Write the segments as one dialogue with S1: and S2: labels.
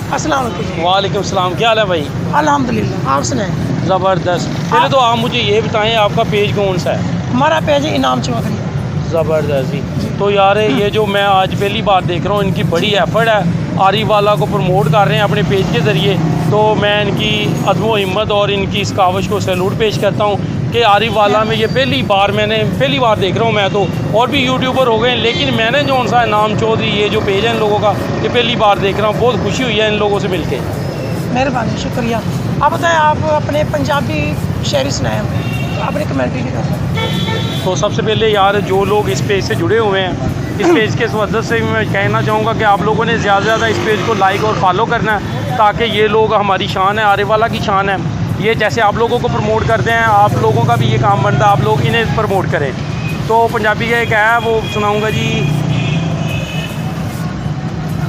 S1: अस्सलाम वालेकुम।
S2: वालेकुम सलाम, क्या हाल है भाई?
S1: अल्हम्दुलिल्लाह, आप सुनाएं।
S2: ज़बरदस्त। पहले तो आप मुझे ये बताएं आपका पेज कौन सा है?
S1: हमारा पेज है इनाम चौधरी।
S2: ज़बरदस्त जी। तो यार ये जो मैं आज पहली बार देख रहा हूँ, इनकी बड़ी एफर्ट है, आरिफ वाला को प्रमोट कर रहे हैं अपने पेज के ज़रिए। तो मैं इनकी अज़्म हिम्मत और इनकी इस काविश को सैल्यूट पेश करता हूँ कि आरिफ वाला में ये पहली बार देख रहा हूँ मैं। तो और भी यूट्यूबर हो गए, लेकिन मैंने जो सा इनाम चौधरी ये जो पेज है इन लोगों का, ये पहली बार देख रहा हूँ। बहुत खुशी हुई है इन लोगों से मिलके।
S1: मेहरबानी, शुक्रिया। आप बताएं, आप अपने पंजाबी शायरी सुनाएं, अपने कमेंट्री नहीं कर रहे।
S2: तो सबसे पहले यार जो लोग इस पेज से जुड़े हुए हैं, इस पेज के वजह से मैं कहना चाहूँगा कि आप लोगों ने ज़्यादा से ज़्यादा इस पेज को लाइक और फॉलो करना है, ताकि ये लोग हमारी शान है, आरिफ वाला की शान है। ये जैसे आप लोगों को प्रमोट करते हैं, आप लोगों का भी ये काम बनता है, आप लोग इन्हें प्रमोट करें। तो पंजाबी का एक है, वो सुनाऊँगा जी।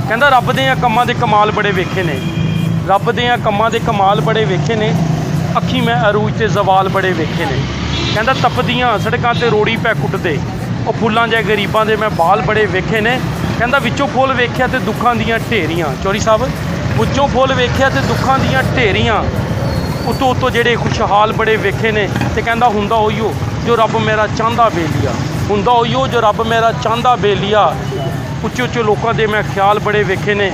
S2: कहता रब दे कम्मां दे कमाल बड़े वेखे ने, रब दे कम्मां दे कमाल बड़े वेखे ने, अखी मैं अरूज ते जवाल बड़े वेखे ने। कहता तपदियां सड़कां ते रोड़ी पै कुटदे, ਉਹ ਫੁੱਲਾਂ ਜੇ ਗਰੀਬਾਂ ਦੇ ਮੈਂ ਬਾਲ ਬੜੇ ਵੇਖੇ ਨੇ। ਕਹਿੰਦਾ ਵਿੱਚੋਂ ਫੁੱਲ ਵੇਖਿਆ ਤੇ ਦੁੱਖਾਂ ਦੀਆਂ ਢੇਰੀਆਂ, ਚੌਰੀ ਸਾਹਿਬ ਵਿੱਚੋਂ ਫੁੱਲ ਵੇਖਿਆ ਤੇ ਦੁੱਖਾਂ ਦੀਆਂ ਢੇਰੀਆਂ, ਉੱਤੋਂ ਉੱਤੋਂ ਜਿਹੜੇ ਖੁਸ਼ਹਾਲ ਬੜੇ ਵੇਖੇ ਨੇ। ਤੇ ਕਹਿੰਦਾ ਹੁੰਦਾ ਉਹੀਓ ਜੋ ਰੱਬ ਮੇਰਾ ਚਾਹੁੰਦਾ ਬੇਲੀਆ, ਹੁੰਦਾ ਉਹੀਓ ਜੋ ਰੱਬ ਮੇਰਾ ਚਾਹੁੰਦਾ ਬੇਲੀਆ। ਉੱਚੇ ਉੱਚੇ ਲੋਕਾਂ ਦੇ ਮੈਂ ਖਿਆਲ ਬੜੇ ਵੇਖੇ ਨੇ।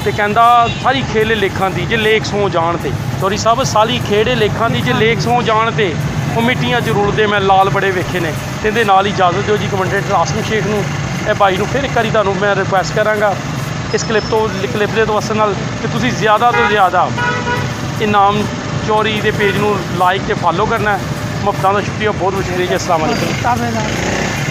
S2: ਤੇ ਕਹਿੰਦਾ ਸਾਰੀ ਖੇਡ ਲੇਖਾਂ ਦੀ ਜੇ ਲੇਖ ਸੌ ਜਾਣ ਤੇ, ਚੌਰੀ ਸਾਹਿਬ ਸਾਰੀ ਖੇਡ ਲੇਖਾਂ ਦੀ ਜੇ ਲੇਖ ਸੌ ਜਾਣ ਤੇ, ਉਹ ਮਿੱਟੀਆਂ 'ਚ ਰੁਲਦੇ ਮੈਂ ਲਾਲ ਬੜੇ ਵੇਖੇ ਨੇ। ਤੇ ਇਹਦੇ ਨਾਲ ਹੀ ਇਜਾਜ਼ਤ ਦਿਓ ਜੀ ਕਮੈਂਟੇਟਰ ਆਸਮ ਸ਼ੇਖ ਨੂੰ, ਇਹ ਭਾਈ ਨੂੰ ਫਿਰ ਇੱਕ ਵਾਰੀ ਤੁਹਾਨੂੰ ਮੈਂ ਰਿਕੁਐਸਟ ਕਰਾਂਗਾ ਇਸ ਕਲਿੱਪ ਦੇ ਵਸਣ ਨਾਲ ਕਿ ਤੁਸੀਂ ਜ਼ਿਆਦਾ ਤੋਂ ਜ਼ਿਆਦਾ ਇਨਾਮ ਚੌਧਰੀ ਦੇ ਪੇਜ ਨੂੰ ਲਾਈਕ ਤੇ ਫਾਲੋ ਕਰਨਾ। ਮੁਫਤਾਂ ਦਾ ਸ਼ੁਕਰੀਆ, ਬਹੁਤ ਬਹੁਤ ਸ਼ੁਕਰੀਆ ਜੀ। अस्सलाम वालेकुम।